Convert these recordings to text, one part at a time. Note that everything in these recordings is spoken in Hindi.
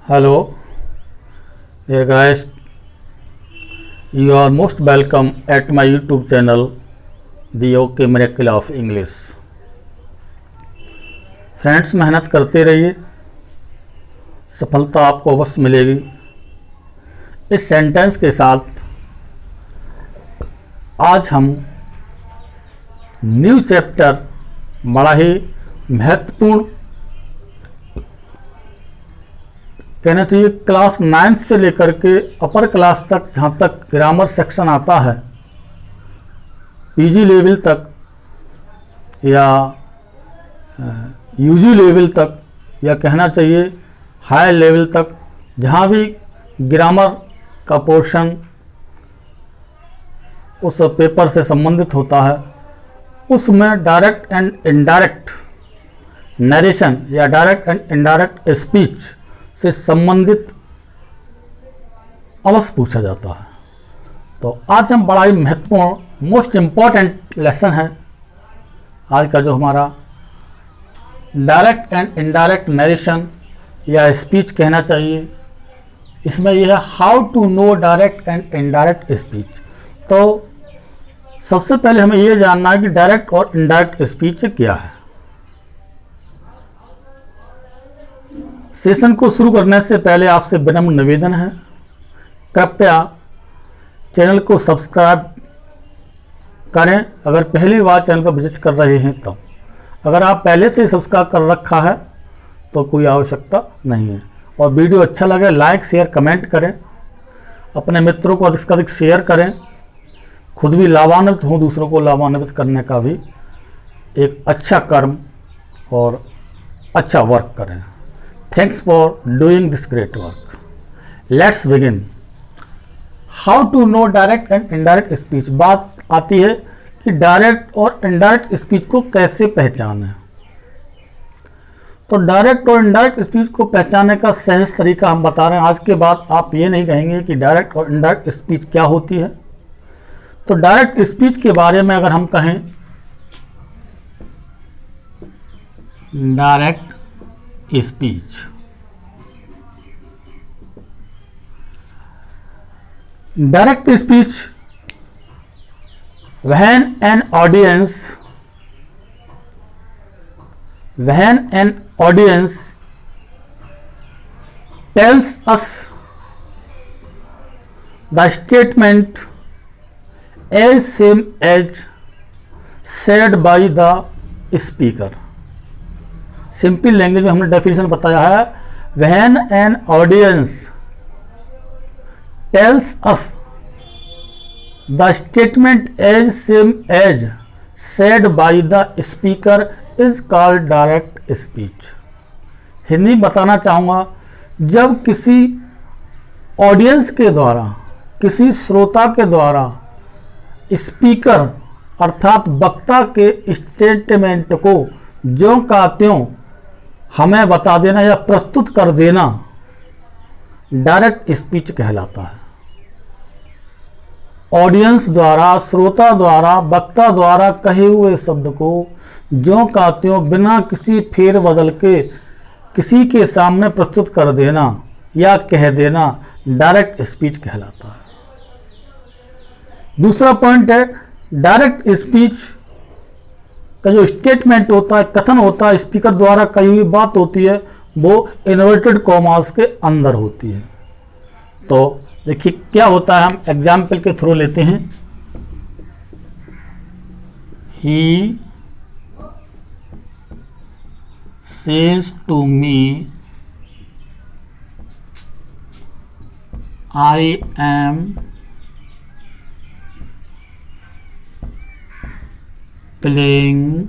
Hello, dear guys. You are most welcome at my YouTube channel, The OK Miracle of English. Friends, मेहनत करते रहिए, सफलता आपको अवश्य मिलेगी। इस सेंटेंस के साथ आज हम न्यू चैप्टर बड़ा ही महत्वपूर्ण कहना चाहिए क्लास 9 से लेकर के अपर क्लास तक, जहाँ तक ग्रामर सेक्शन आता है, पीजी लेवल तक या यूजी लेवल तक, या कहना चाहिए हाई लेवल तक, जहाँ भी ग्रामर का पोर्शन उस पेपर से संबंधित होता है, उसमें डायरेक्ट एंड इनडायरेक्ट नरेशन या डायरेक्ट एंड इनडायरेक्ट स्पीच से संबंधित अवश्य पूछा जाता है। तो आज हम बड़ा ही महत्वपूर्ण मोस्ट इम्पॉर्टेंट लेसन है आज का, जो हमारा डायरेक्ट एंड इनडायरेक्ट नरेशन या स्पीच कहना चाहिए। इसमें यह है how to know direct and indirect speech. तो सबसे पहले हमें यह जानना है कि डायरेक्ट और इनडायरेक्ट स्पीच क्या है। सेशन को शुरू करने से पहले आपसे विनम्र निवेदन है, कृपया चैनल को सब्सक्राइब करें अगर पहली बार चैनल पर विजिट कर रहे हैं तब। अगर आप पहले से सब्सक्राइब कर रखा है तो कोई आवश्यकता नहीं है। और वीडियो अच्छा लगे लाइक शेयर कमेंट करें, अपने मित्रों को अधिक से अधिक शेयर करें, खुद भी लाभान्वित हों, दूसरों को लाभान्वित करने का भी एक अच्छा कर्म और अच्छा वर्क करें। Thanks for doing this great work. Let's begin. How to know direct and indirect speech। बात आती है कि डायरेक्ट और इनडायरेक्ट स्पीच को कैसे पहचानें। तो डायरेक्ट और इनडायरेक्ट स्पीच को पहचानने का सहज तरीका हम बता रहे हैं। आज के बाद आप ये नहीं कहेंगे कि डायरेक्ट और इनडायरेक्ट स्पीच क्या होती है। तो डायरेक्ट स्पीच के बारे में अगर हम कहें, direct speech, direct speech when an audience tells us the statement as same as said by the speaker। Simple language में हमने डेफिनेशन बताया है, when an audience tells us the statement as same as said by the speaker is called direct speech. Hindi बताना चाहूँगा, जब किसी ऑडियंस के द्वारा, किसी श्रोता के द्वारा स्पीकर अर्थात वक्ता के स्टेटमेंट को ज्यों का त्यों हमें बता देना या प्रस्तुत कर देना डायरेक्ट स्पीच कहलाता है। ऑडियंस द्वारा, श्रोता द्वारा, वक्ता द्वारा कहे हुए शब्द को ज्यों का त्यों बिना किसी फेर बदल के किसी के सामने प्रस्तुत कर देना या कह देना डायरेक्ट स्पीच कहलाता है। दूसरा पॉइंट है, डायरेक्ट स्पीच का जो स्टेटमेंट होता है, कथन होता है, स्पीकर द्वारा कही हुई बात होती है, वो इन्वर्टेड कॉमास के अंदर होती है। तो देखिए क्या होता है, हम एग्जाम्पल के थ्रू लेते हैं। He says to me I am playing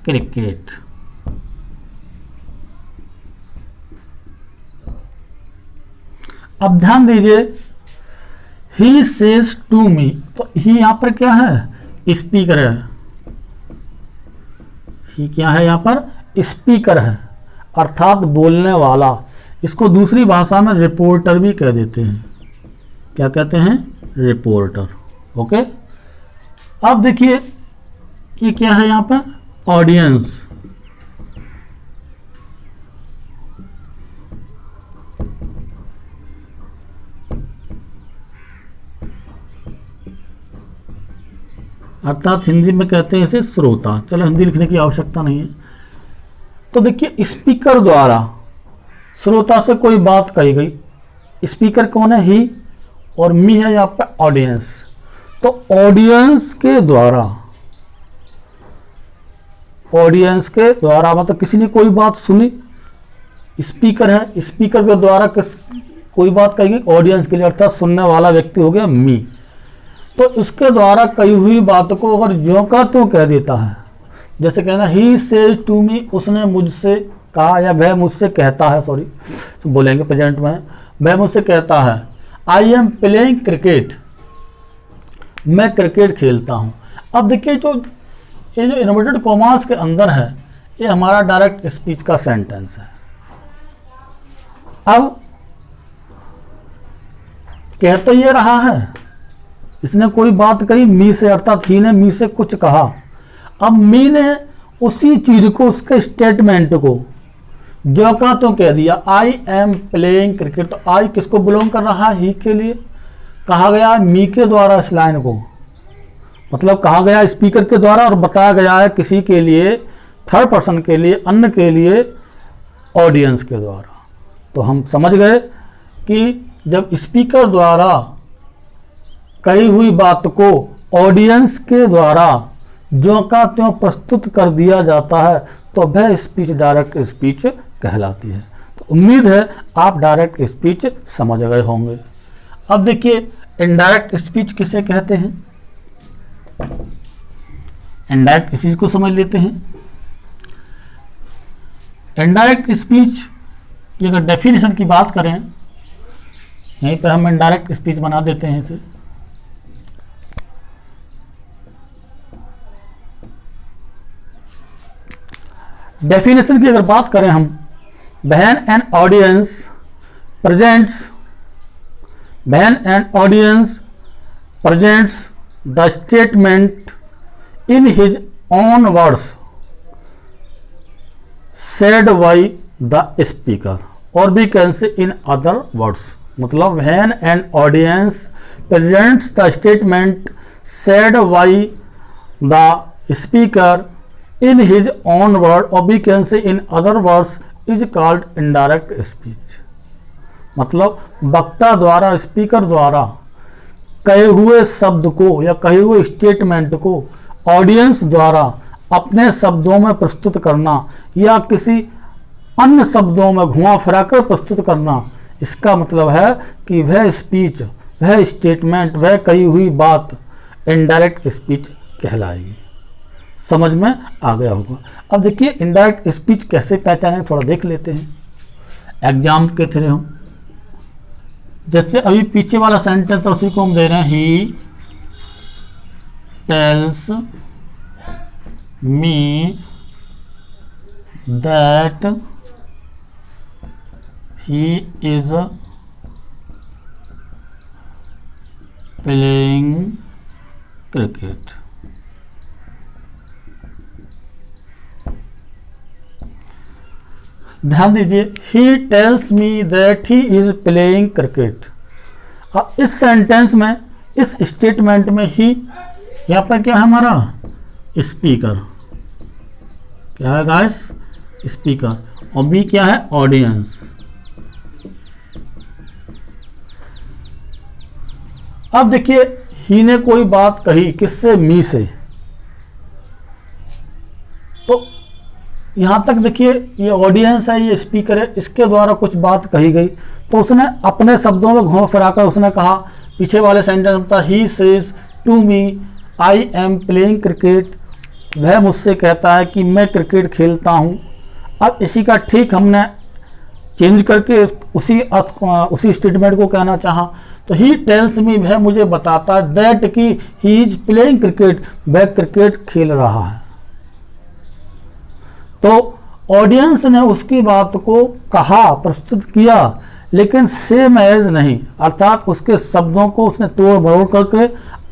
cricket. अब ध्यान दीजिए, ही सेज टू मी, तो ही यहां पर क्या है, स्पीकर है। ही क्या है, यहां पर स्पीकर है अर्थात बोलने वाला। इसको दूसरी भाषा में रिपोर्टर भी कह देते हैं। क्या कहते हैं, रिपोर्टर। ओके, अब देखिए ये क्या है, यहां पर ऑडियंस। अर्थात हिंदी में कहते हैं इसे श्रोता। चलो हिंदी लिखने की आवश्यकता नहीं है। तो देखिए स्पीकर द्वारा श्रोता से कोई बात कही गई, स्पीकर कौन है? ही, और मी है यहाँ पे ऑडियंस। तो ऑडियंस के द्वारा मतलब किसी ने कोई बात सुनी, स्पीकर है, स्पीकर के द्वारा कोई बात कही गई ऑडियंस के लिए, अर्थात सुनने वाला व्यक्ति हो गया मी। तो इसके द्वारा कही हुई बात को अगर ज्यों का त्यों कह देता है, जैसे कहना ही सेज टू मी, उसने मुझसे कहा, या वह मुझसे कहता है, सॉरी तो बोलेंगे प्रेजेंट में, वह मुझसे कहता है आई एम प्लेइंग क्रिकेट, मैं क्रिकेट खेलता हूँ। अब देखिए ये जो इन्वर्टेड कॉमास के अंदर है ये हमारा डायरेक्ट स्पीच का सेंटेंस है। अब कहता ये रहा है, इसने कोई बात कही मी से, अर्थात ही ने मी से कुछ कहा। अब मी ने उसी चीज को, उसके स्टेटमेंट को जो का तो कह दिया, आई एम प्लेइंग क्रिकेट। तो आई किसको बिलोंग कर रहा है? ही के लिए। कहा गया मी के द्वारा इस लाइन को, मतलब कहा गया स्पीकर के द्वारा और बताया गया है किसी के लिए, थर्ड पर्सन के लिए, अन्य के लिए, ऑडियंस के द्वारा। तो हम समझ गए कि जब स्पीकर द्वारा कही हुई बात को ऑडियंस के द्वारा जो का त्यों प्रस्तुत कर दिया जाता है तो वह स्पीच डायरेक्ट स्पीच कहलाती है। तो उम्मीद है आप डायरेक्ट स्पीच समझ गए होंगे। अब देखिए इनडायरेक्ट स्पीच किसे कहते हैं? इनडायरेक्ट स्पीच को समझ लेते हैं। इनडायरेक्ट स्पीच की अगर डेफिनेशन की बात करें, यहीं पर हम इनडायरेक्ट स्पीच बना देते हैं इसे। डेफिनेशन की अगर बात करें हम, when an audience presents the statement in his own words said by the speaker, or we can say in other words, मतलब when an audience presents the statement said by the speaker in his own word, or we can say in other words, is called indirect speech। मतलब वक्ता द्वारा, स्पीकर द्वारा कहे हुए शब्द को या कहे हुए स्टेटमेंट को ऑडियंस द्वारा अपने शब्दों में प्रस्तुत करना या किसी अन्य शब्दों में घुमा फिराकर प्रस्तुत करना, इसका मतलब है कि वह स्पीच, वह स्टेटमेंट, वह कही हुई बात इनडायरेक्ट स्पीच कहलाएगी। समझ में आ गया होगा। अब देखिए इनडायरेक्ट स्पीच कैसे पहचानें, थोड़ा देख लेते हैं एग्जाम के थ्रू हम। जैसे अभी पीछे वाला सेंटेंस था उसी को हम दे रहे हैं, he tells me that he is playing cricket. ध्यान दीजिए, he tells me that he is playing cricket. अब इस सेंटेंस में, इस स्टेटमेंट में ही यहाँ पर क्या है हमारा? स्पीकर। क्या है गाइस? स्पीकर। और बी क्या है? ऑडियंस। अब देखिए ही ने कोई बात कही, किससे? मी से। तो यहां तक देखिए ये ऑडियंस है, ये स्पीकर है, इसके द्वारा कुछ बात कही गई तो उसने अपने शब्दों में घुमा फिराकर उसने कहा, पीछे वाले सेंटेंस में था he says to me I am playing cricket, वह मुझसे कहता है कि मैं क्रिकेट खेलता हूं। अब इसी का ठीक हमने चेंज करके उसी स्टेटमेंट को कहना चाहा तो ही टेल्स मी, वह मुझे बताता है, दैट कि ही इज प्लेइंग क्रिकेट, वह क्रिकेट खेल रहा है। तो ऑडियंस ने उसकी बात को कहा, प्रस्तुत किया, लेकिन सेम एज नहीं, अर्थात उसके शब्दों को उसने तोड़ मरोड़ करके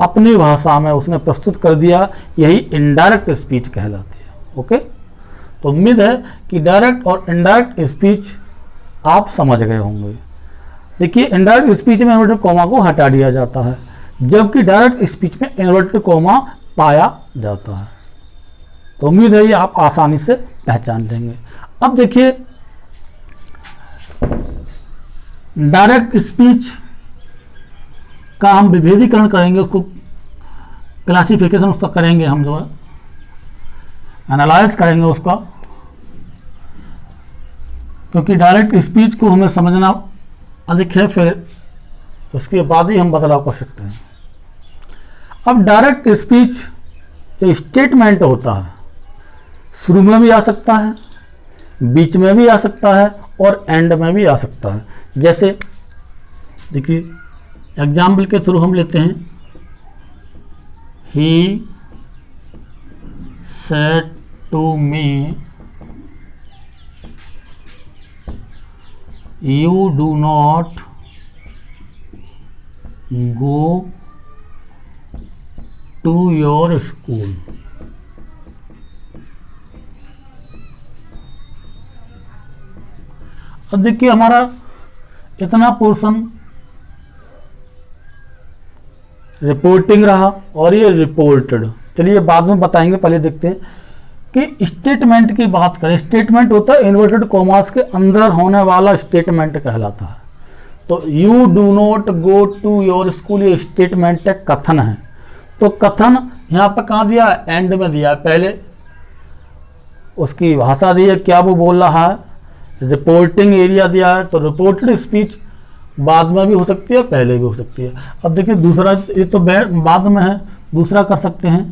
अपनी भाषा में उसने प्रस्तुत कर दिया। यही इनडायरेक्ट स्पीच कहलाती है। ओके, तो उम्मीद है कि डायरेक्ट और इनडायरेक्ट स्पीच आप समझ गए होंगे। देखिए इनडायरेक्ट स्पीच में इन्वर्टेड कॉमा को हटा दिया जाता है, जबकि डायरेक्ट स्पीच में इन्वर्टेड कॉमा पाया जाता है। तो उम्मीद है ये आप आसानी से पहचान लेंगे। अब देखिए डायरेक्ट स्पीच का हम विभेदीकरण करेंगे, उसको क्लासिफिकेशन उसका करेंगे, हम जो है एनालाइज करेंगे उसका, क्योंकि डायरेक्ट स्पीच को हमें समझना अधिक है, फिर उसके बाद ही हम बदलाव कर सकते हैं। अब डायरेक्ट स्पीच जो स्टेटमेंट होता है शुरू में भी आ सकता है, बीच में भी आ सकता है और एंड में भी आ सकता है। जैसे देखिए एग्जाम्पल के थ्रू हम लेते हैं, he said to me you do not go to your school. अब देखिए हमारा इतना पोर्शन रिपोर्टिंग रहा और ये रिपोर्टेड। चलिए बाद में बताएंगे, पहले देखते हैं कि स्टेटमेंट की बात करें। स्टेटमेंट होता है इन्वर्टेड कॉमास के अंदर होने वाला स्टेटमेंट कहलाता है। तो you do not go to your school ये स्टेटमेंट है, कथन है। तो कथन यहाँ पर कहाँ दिया है? एंड में दिया है। पहले उसकी भाषा दी है, क्या वो बोल रहा है, रिपोर्टिंग एरिया दिया है। तो रिपोर्टेड स्पीच बाद में भी हो सकती है, पहले भी हो सकती है। अब देखिए दूसरा, ये तो बाद में है, दूसरा कर सकते हैं।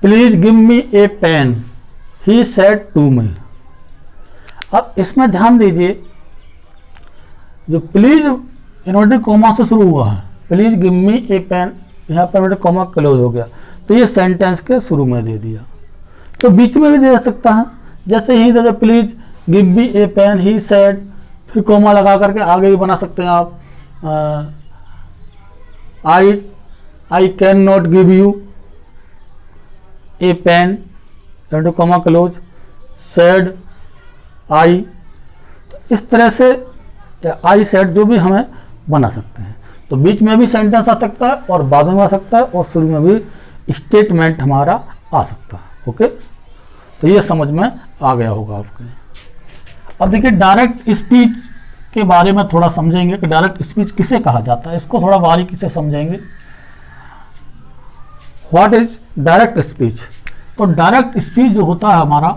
Please give me a pen he said to me. अब इसमें ध्यान दीजिए, जो प्लीज इन्वर्टेड कॉमा से शुरू हुआ है, please give me a pen, यहाँ पर इन्वर्टेड कॉमा क्लोज हो गया, तो ये सेंटेंस के शुरू में दे दिया। तो बीच में भी दे सकता है, जैसे ही दे please give me a pen he said, फिर कॉमा लगा करके आगे भी बना सकते हैं आप, I can not give you a pen inverted comma close said I. तो इस तरह से आई सेड जो भी हमें बना सकते हैं। तो बीच में भी सेंटेंस आ सकता है और बाद में आ सकता है और शुरू में भी स्टेटमेंट हमारा आ सकता है। ओके, तो ये समझ में आ गया होगा आपके। अब देखिए डायरेक्ट स्पीच के बारे में थोड़ा समझेंगे कि डायरेक्ट स्पीच किसे कहा जाता है, इसको थोड़ा बारीकी से समझेंगे। What is direct speech? तो डायरेक्ट स्पीच जो होता है हमारा,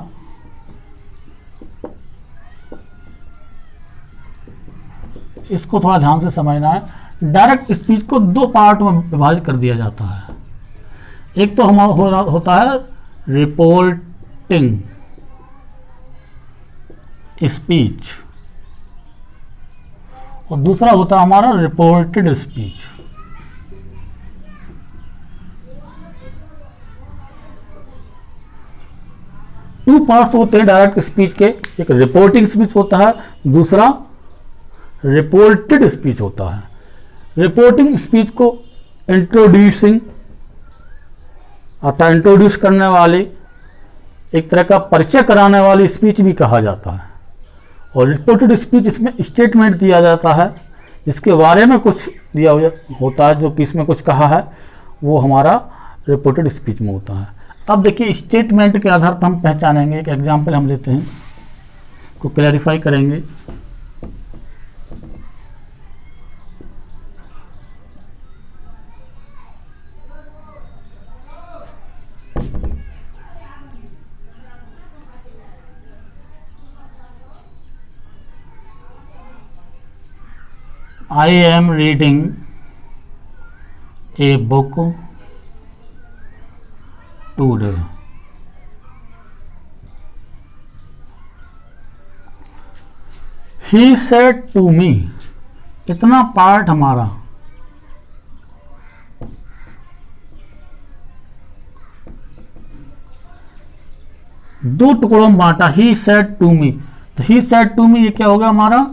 इसको थोड़ा ध्यान से समझना है। डायरेक्ट स्पीच को दो पार्ट में विभाजित कर दिया जाता है। एक तो हमारा होता है रिपोर्टिंग स्पीच और दूसरा होता है हमारा रिपोर्टेड स्पीच। टू पार्ट्स होते हैं डायरेक्ट स्पीच के, एक रिपोर्टिंग स्पीच होता है, दूसरा रिपोर्टेड स्पीच होता है। रिपोर्टिंग स्पीच को इंट्रोड्यूसिंग अतः इंट्रोड्यूस करने वाली, एक तरह का परिचय कराने वाली स्पीच भी कहा जाता है। और रिपोर्टेड स्पीच इसमें स्टेटमेंट दिया जाता है जिसके बारे में कुछ दिया होता है, जो कि इसमें कुछ कहा है, वो हमारा रिपोर्टेड स्पीच में होता है। अब देखिए स्टेटमेंट के आधार पर हम पहचानेंगे। एक एग्जांपल हम लेते हैं, को क्लैरिफाई करेंगे। I am reading a book today. He said to me, इतना पार्ट हमारा दो टुकड़ों में बांटा। ही सेड टू मी, तो ही सेड टू मी ये क्या होगा हमारा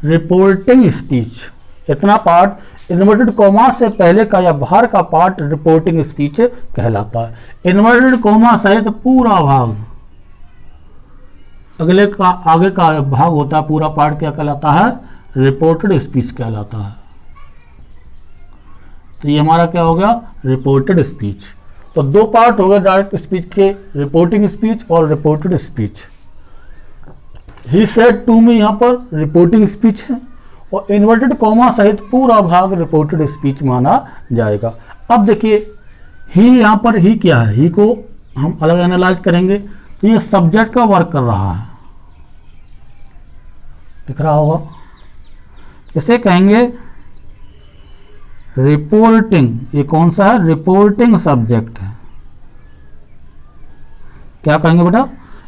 रिपोर्टिंग स्पीच। इतना पार्ट इन्वर्टेड कॉमा से पहले का या बाहर का पार्ट रिपोर्टिंग स्पीच कहलाता है। इन्वर्टेड कॉमा सहित पूरा भाग, अगले का आगे का भाग होता है पूरा पार्ट क्या कहलाता है? रिपोर्टेड स्पीच कहलाता है। तो ये हमारा क्या हो गया? Reported speech. तो दो पार्ट हो गए डायरेक्ट स्पीच के, रिपोर्टिंग स्पीच और reported speech. He said to me यहाँ पर रिपोर्टिंग स्पीच है और इन्वर्टेड कॉमा सहित पूरा भाग रिपोर्टेड स्पीच माना जाएगा। अब देखिए ही, यहाँ पर ही क्या है? ही को हम अलग एनालाइज करेंगे तो ये सब्जेक्ट का वर्क कर रहा है, दिख रहा होगा। इसे कहेंगे रिपोर्टिंग। ये कौन सा है? रिपोर्टिंग सब्जेक्ट है। क्या कहेंगे बेटा?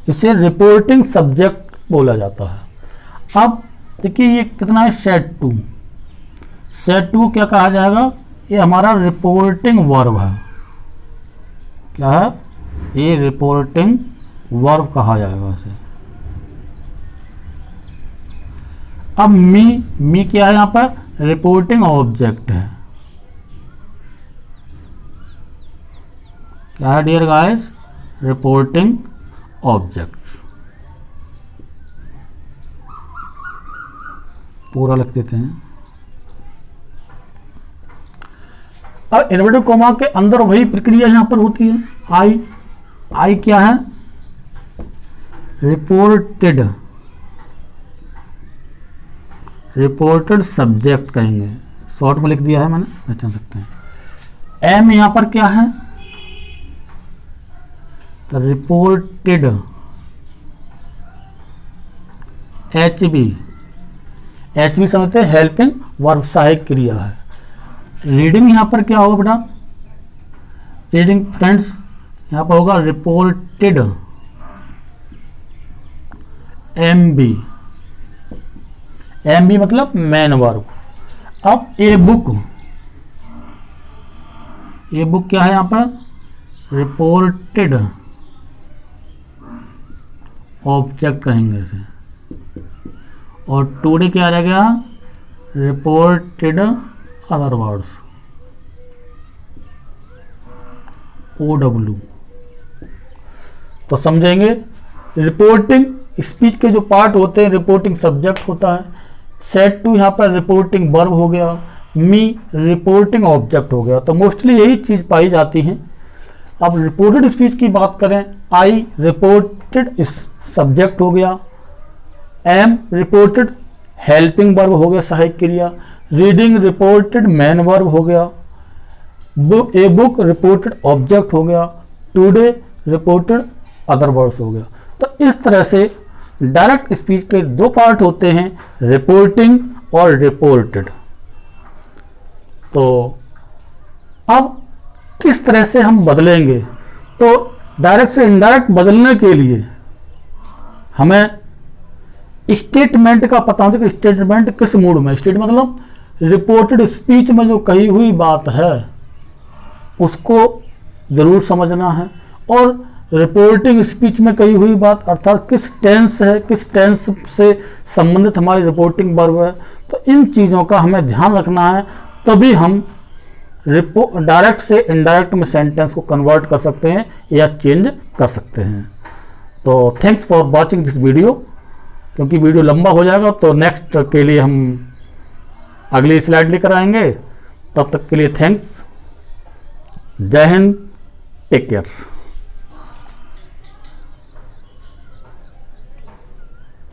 इसे रिपोर्टिंग सब्जेक्ट बोला जाता है। अब देखिए ये कितना है? Said to. सेड टू क्या कहा जाएगा? ये हमारा रिपोर्टिंग वर्ब है। क्या है? ये रिपोर्टिंग वर्ब कहा जाएगा इसे। अब मी क्या है? यहाँ पर रिपोर्टिंग ऑब्जेक्ट है। क्या है डियर गाइस? Reporting object. पूरा लिख देते हैं। अब इन्वर्टेड कॉमा के अंदर वही प्रक्रिया यहां पर होती है। आई क्या है? रिपोर्टेड सब्जेक्ट कहेंगे, शॉर्ट में लिख दिया है मैंने, पहचान सकते हैं। एम यहां पर क्या है? तो रिपोर्टेड। एच बी समझते हैं हेल्पिंग वर्ब, सहायक क्रिया है। रीडिंग यहां पर क्या होगा बेटा? रीडिंग फ्रेंड्स यहां पर होगा रिपोर्टेड। एम बी मतलब मेन वर्ब। अब ए बुक क्या है? यहां पर रिपोर्टेड ऑब्जेक्ट कहेंगे इसे। और टुडे क्या रह गया? Reported other words, OW। तो समझेंगे रिपोर्टिंग स्पीच के जो पार्ट होते हैं, रिपोर्टिंग सब्जेक्ट होता है। सेड टू यहाँ पर रिपोर्टिंग वर्ब हो गया, मी रिपोर्टिंग ऑब्जेक्ट हो गया। तो मोस्टली यही चीज पाई जाती है। अब रिपोर्टेड स्पीच की बात करें, आई रिपोर्टेड सब्जेक्ट हो गया, एम रिपोर्टेड हेल्पिंग वर्ब हो गया, सहायक क्रिया। रीडिंग रिपोर्टेड मेन वर्ब हो गया। ए बुक रिपोर्टेड ऑब्जेक्ट हो गया। टुडे रिपोर्टेड अदर वर्ड्स हो गया। तो इस तरह से डायरेक्ट स्पीच के दो पार्ट होते हैं, रिपोर्टिंग और रिपोर्टेड। तो अब किस तरह से हम बदलेंगे? तो डायरेक्ट से इनडायरेक्ट बदलने के लिए हमें स्टेटमेंट का पता होता है कि स्टेटमेंट किस मूड में। स्टेट मतलब रिपोर्टेड स्पीच में जो कही हुई बात है उसको जरूर समझना है, और रिपोर्टिंग स्पीच में कही हुई बात अर्थात किस टेंस है, किस टेंस से संबंधित हमारी रिपोर्टिंग वर्ब है। तो इन चीज़ों का हमें ध्यान रखना है, तभी हम डायरेक्ट से इनडायरेक्ट में सेंटेंस को कन्वर्ट कर सकते हैं या चेंज कर सकते हैं। तो thanks for watching this video. क्योंकि वीडियो लंबा हो जाएगा तो नेक्स्ट के लिए हम अगली स्लाइड लेकर आएंगे। तब तक के लिए थैंक्स। जय हिंद, टेक केयर।